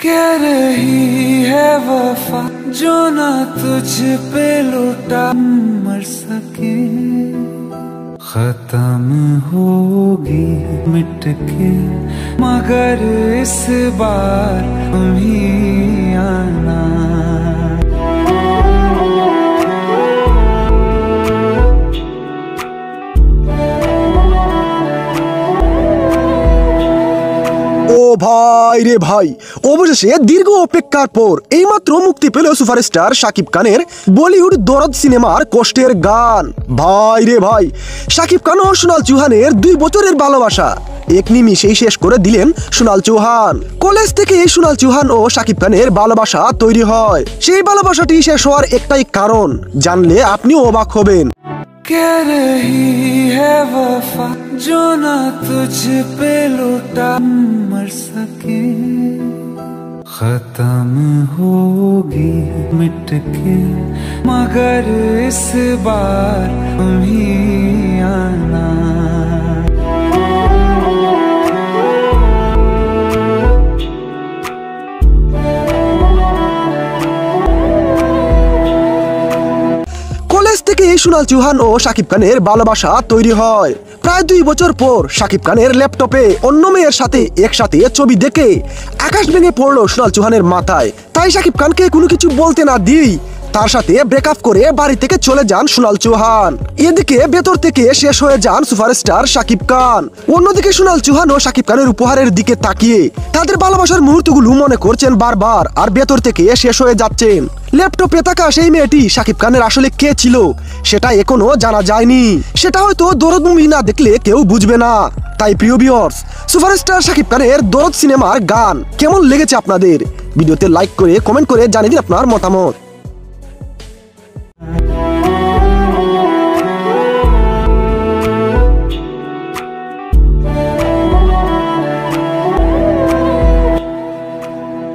कह रही है वफा जो ना तुझ पे लुटा मर सके, खत्म होगी मिट के मगर इस बार तुम ही आना। ও ভাই রে ভাই, অবশেষে দীর্ঘ অপেক্ষার পর এইমাত্র মুক্তি পেল সুপারস্টার শাকিব খানের বলিউড দরদ সিনেমার কষ্টের গান। ভাই রে ভাই, শাকিব খান ও সোনাল চৌহানের 2 বছরের ভালোবাসা এক নিমিষেই শেষ করে দিলেন সোনাল চৌহান। কলেজ থেকে সোনাল চৌহান ও শাকিব খানের ভালোবাসা তৈরি হয়। সেই ভালোবাসাটি শেষ হওয়ার একটাই কারণ, জানলে আপনিও অবাক হবেন। कह रही है वफा जो ना तुझ पे लुटा मर सके, खत्म होगी मिट के मगर इस बार तुम ही आना। থেকে সোনাল চৌহান ও শাকিব খানের ভালোবাসা তৈরি হয়। প্রায় 2 বছর পর শাকিব খানের ল্যাপটপে অন্য মেয়ের সাথে একসাথে ছবি দেখে আকাশ ভেঙে পড়লো সোনাল চৌহানের মাথায়। তাই শাকিব খানকে কোনো কিছু বলতে না দিই তার সাথে ব্রেকআপ করে বাড়ি থেকে চলে যান সোনাল চৌহান। এদিকে ভেতর থেকে শেষ হয়ে যান সুপারস্টার শাকিব খান। অন্যদিকে সোনাল চৌহান ও শাকিব খানের উপহারের দিকে তাকিয়ে তাদের ভালোবাসার মুহূর্তগুলো মনে করছেন বারবার, আর ভেতর থেকে শেষ হয়ে যাচ্ছেন। ল্যাপটপে থাকা সেই মেয়েটি শাকিব খানের আসলে কে ছিল সেটা এখনো জানা যায়নি। সেটা হয়তো দরদ মুভি না দেখলে কেউ বুঝবে না। তাই প্রিয় ভিউয়ার্স, সুপারস্টার শাকিব খানের দরদ সিনেমার গান কেমন লেগেছে আপনাদের? ভিডিওতে লাইক করে কমেন্ট করে জানিয়ে দিন আপনার মতামত।